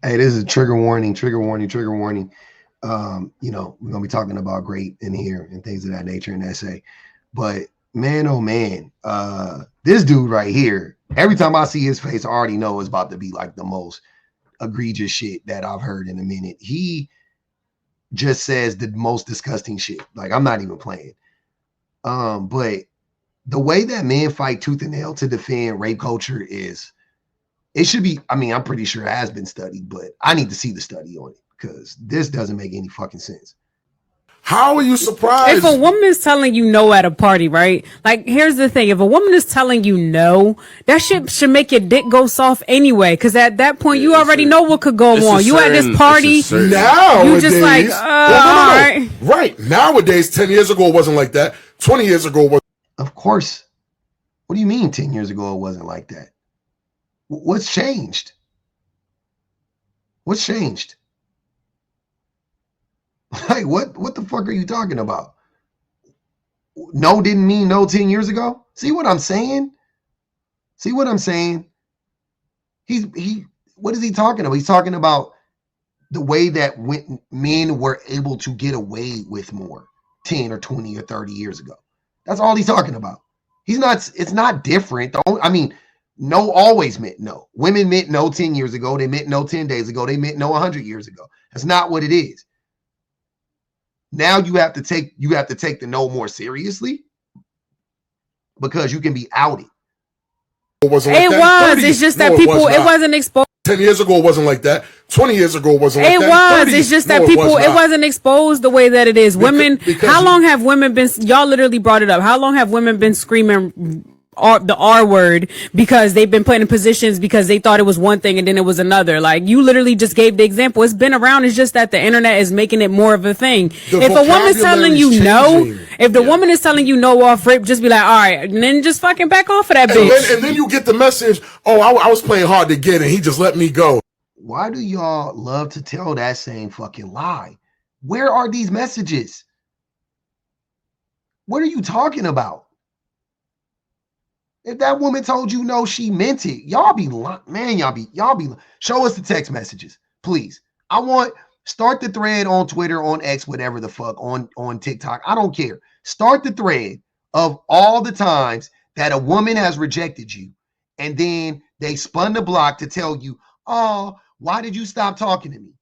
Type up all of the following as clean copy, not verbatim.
Hey, this is trigger warning, trigger warning, trigger warning. We're gonna be talking about great in here and things of that nature in essay. But man, oh man, this dude right here, every time I see his face, I already know it's about to be like the most egregious shit that I've heard in a minute. He just says the most disgusting shit. Like, I'm not even playing. But the way that men fight tooth and nail to defend rape culture is, it should be, I mean, I'm pretty sure it has been studied, but I need to see the study on it because this doesn't make any fucking sense. How are you If a surprised? woman is telling you no at a party, right? Like, here's the thing. If a woman is telling you no, that shit should make your dick go soft anyway. Cause at that point, you already know what could go on. You at this party, Nowadays, you just like, all right. Right. Nowadays, 10 years ago, it wasn't like that. 20 years ago, it was. Of course. What do you mean 10 years ago it wasn't like that? What's changed? What's changed? Like, what the fuck are you talking about? No didn't mean no 10 years ago? See what I'm saying? See what I'm saying? What is he talking about? He's talking about the way that men were able to get away with more 10 or 20 or 30 years ago. That's all he's talking about. It's not different. I mean, no always meant no. Women meant no 10 years ago. They meant no 10 days ago. They meant no 100 years ago. That's not what it is. Now you have to take the no more seriously because you can be outed. It wasn't like that. It's just that people, it wasn't exposed. 10 years ago, it wasn't like that. 20 years ago, it wasn't like that. It's just that people, it wasn't exposed the way that it is. Women, how long have women been, y'all literally brought it up. How long have women been screaming the R word because they've been put in positions because they thought it was one thing and then it was another? Like, you literally just gave the example. It's been around. It's just that the internet is making it more of a thing. If a woman's telling you no, if the woman is telling you no off rip, just be like, all right, and then just fucking back off of that bitch. And then you get the message, oh, I was playing hard to get and he just let me go. Why do y'all love to tell that same fucking lie? Where are these messages? What are you talking about? If that woman told you no, she meant it. Y'all be man, y'all be show us the text messages, please. Start the thread on Twitter, on X, whatever the fuck, on TikTok. I don't care. Start the thread of all the times that a woman has rejected you, and then they spun the block to tell you, oh, why did you stop talking to me?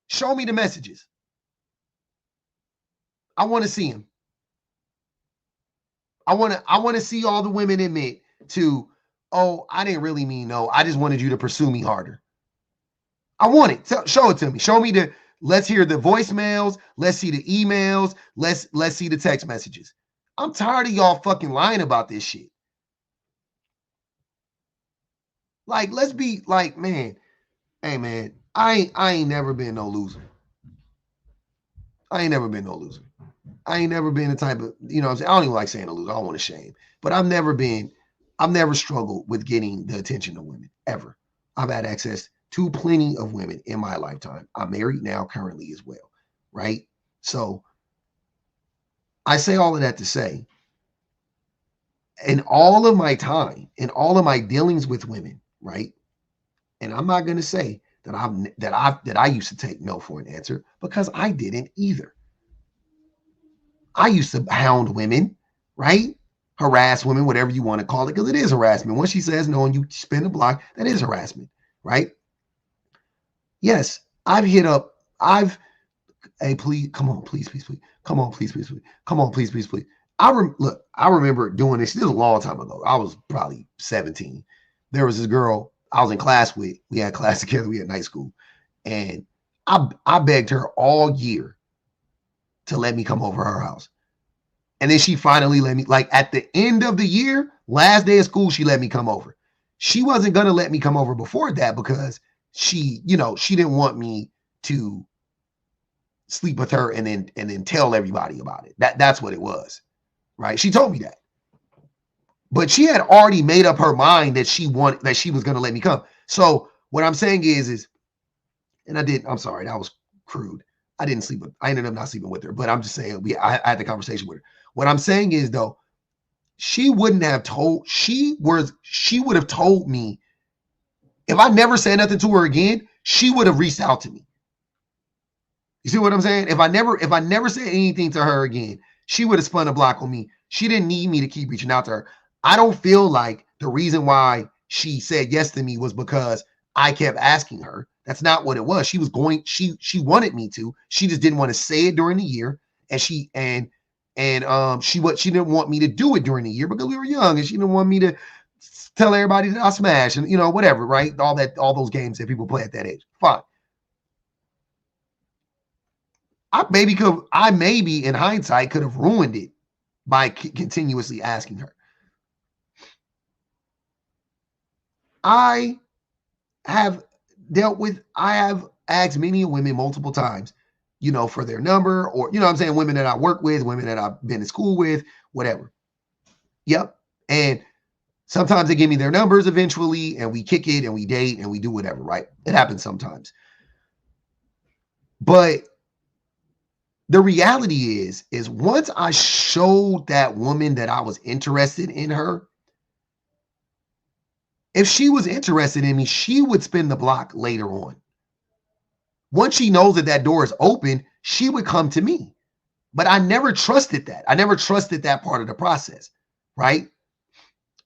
Show me the messages. I want to see them. I want to see all the women admit to, oh, I didn't really mean no. I just wanted you to pursue me harder. I want it. Show it to me. Show me let's hear the voicemails. Let's see the emails. Let's see the text messages. I'm tired of y'all fucking lying about this shit. Like, let's be like, man, hey man, I ain't never been no loser. I ain't never been no loser. I ain't never been the type of, you know what I'm saying? I don't even like saying a loser. I don't want to shame. But I've never struggled with getting the attention of women, ever. I've had access to plenty of women in my lifetime. I'm married now currently as well, right? So I say all of that to say, in all of my time, in all of my dealings with women, right? And I'm not going to say that I used to take no for an answer, because I didn't either. I used to hound women, right? Harass women, whatever you want to call it, because it is harassment. Once she says no and you spin the block, that is harassment, right? Yes, hey, please, come on, please, come on, please, come on, please. I remember doing this. This was a long time ago. I was probably 17. There was this girl I was in class with. We had class together. We had night school, and I begged her all year to let me come over her house. And then she finally let me, like at the end of the year, last day of school, she let me come over. She wasn't going to let me come over before that because she didn't want me to sleep with her and then tell everybody about it. That's what it was, right? She told me that. But she had already made up her mind that she was going to let me come. So what I'm saying is, and I'm sorry, that was crude. I ended up not sleeping with her, but I'm just saying I had the conversation with her. What I'm saying is, though, she would have told me if I never said nothing to her again. she would have reached out to me. You see what I'm saying? If I never said anything to her again, she would have spun a block on me. She didn't need me to keep reaching out to her. I don't feel like the reason why she said yes to me was because I kept asking her. That's not what it was. She wanted me to. She just didn't want to say it during the year. And she didn't want me to do it during the year because we were young, and she didn't want me to tell everybody that I smashed and whatever, right? All those games that people play at that age. Fine. I maybe in hindsight could have ruined it by continuously asking her. I have asked many women multiple times, for their number, or, I'm saying, women that I work with, women that I've been in school with, whatever. Yep. And sometimes they give me their numbers eventually, and we kick it and we date and we do whatever, right? It happens sometimes. But the reality is once I showed that woman that I was interested in her, if she was interested in me, she would spin the block later on. Once she knows that door is open, she would come to me. But I never trusted that. I never trusted that part of the process, right?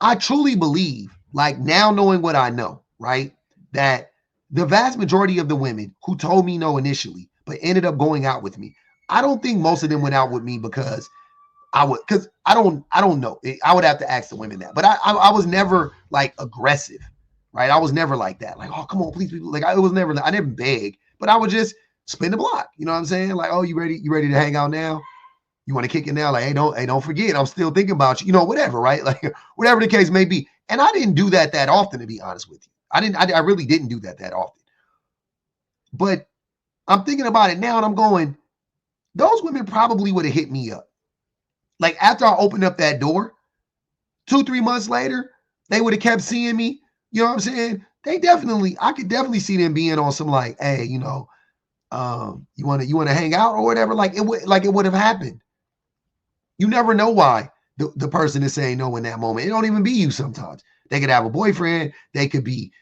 I truly believe, like now knowing what I know, right, that the vast majority of the women who told me no initially, but ended up going out with me, I don't think most of them went out with me because I don't know. I would have to ask the women that. But I was never like aggressive, right? I was never like that. Like, oh, come on, please, people. Like, I didn't beg, but I would just spin the block. You know what I'm saying? Like, oh, you ready? You ready to hang out now? You want to kick it now? Like, hey, don't forget, I'm still thinking about you. Whatever, right? Like, whatever the case may be. And I didn't do that often, to be honest with you. I really didn't do that often. But I'm thinking about it now, and I'm going, those women probably would have hit me up. Like, after I opened up that door, 2-3 months later, they would have kept seeing me. You know what I'm saying? I could definitely see them being on some like, hey, you want to hang out or whatever. Like it would have happened. You never know why the person is saying no in that moment. It don't even be you sometimes. They could have a boyfriend. They could be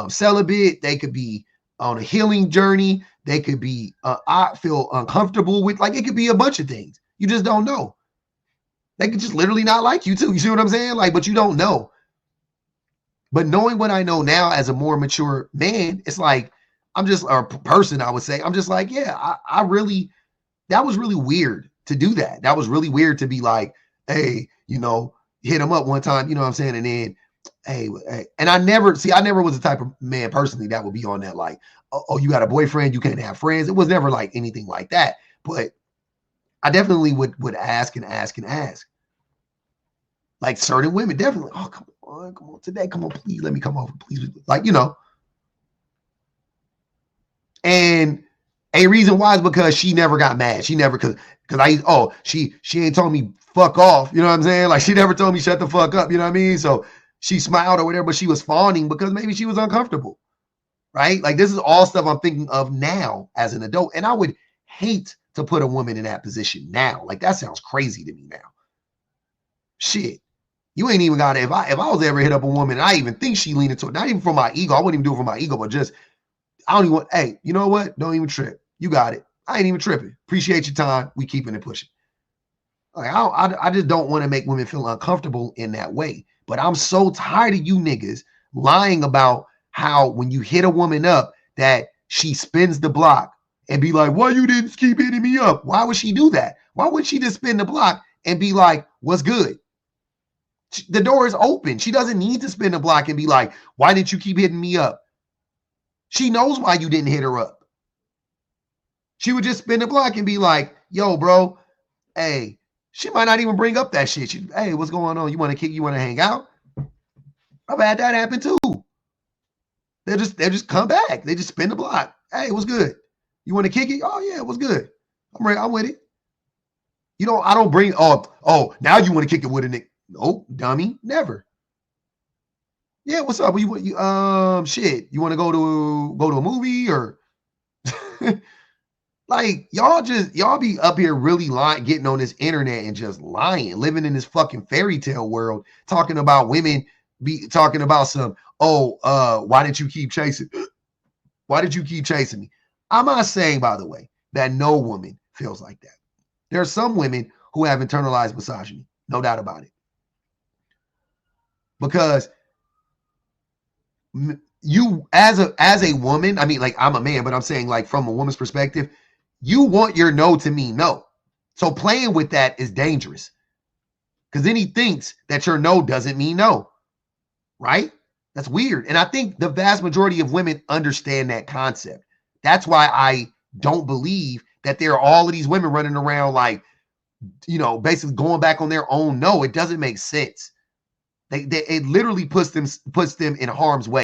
celibate. They could be on a healing journey. They could be, I feel uncomfortable with, like, it could be a bunch of things. You just don't know. They could just literally not like you too. You see what I'm saying? Like, but you don't know. But knowing what I know now as a more mature man, it's like, or person, I would say, I'm just like, yeah, that was really weird to do that. That was really weird to be like, hey, hit him up one time, you know what I'm saying? And then, hey, and I never was the type of man personally that would be on that, like, oh, you got a boyfriend, you can't have friends. It was never like anything like that. But I definitely would ask and ask and ask. Like certain women, definitely, oh, come on today, come on, please let me come over, please. Like, and a reason why is because she never got mad. She never, because she ain't told me fuck off. You know what I'm saying? Like, she never told me shut the fuck up. You know what I mean? So she smiled or whatever, but she was fawning because maybe she was uncomfortable, right? Like, this is all stuff I'm thinking of now as an adult. And I would hate to put a woman in that position now. Like, that sounds crazy to me now. Shit. You ain't even got it. If I was ever hit up a woman and I even think she leaned into it, not even for my ego, I wouldn't even do it for my ego, but just, I don't even want, hey, you know what? Don't even trip. You got it. I ain't even tripping. Appreciate your time. We keeping it pushing. Like, I just don't want to make women feel uncomfortable in that way. But I'm so tired of you niggas lying about how when you hit a woman up that she spins the block and be like, why you didn't keep hitting me up? Why would she do that? Why would she just spin the block and be like, what's good? The door is open. She doesn't need to spin the block and be like, why didn't you keep hitting me up? She knows why you didn't hit her up. She would just spin the block and be like, yo, bro, hey, she might not even bring up that shit. Hey, what's going on? You want to kick? You want to hang out? I've had that happen too. They'll just come back. They just spin the block. Hey, what's good? You want to kick it? Oh yeah, what's good? I'm ready. I'm with it. I don't bring, oh, now you want to kick it with a nigga. Nope, dummy, never. Yeah, what's up? Shit, you want to go to a movie or like y'all be up here really lying, getting on this internet and just lying, living in this fucking fairy tale world, talking about women, talking about some, why didn't you keep chasing? Why did you keep chasing me? I'm not saying, by the way, that no woman feels like that. There are some women who have internalized misogyny, no doubt about it. Because you, as a woman, I mean, like, I'm a man, but I'm saying, like, from a woman's perspective, you want your no to mean no. So playing with that is dangerous. Because then he thinks that your no doesn't mean no. Right? That's weird. And I think the vast majority of women understand that concept. That's why I don't believe that there are all of these women running around like, you know, basically going back on their own no. It doesn't make sense. It literally puts them in harm's way.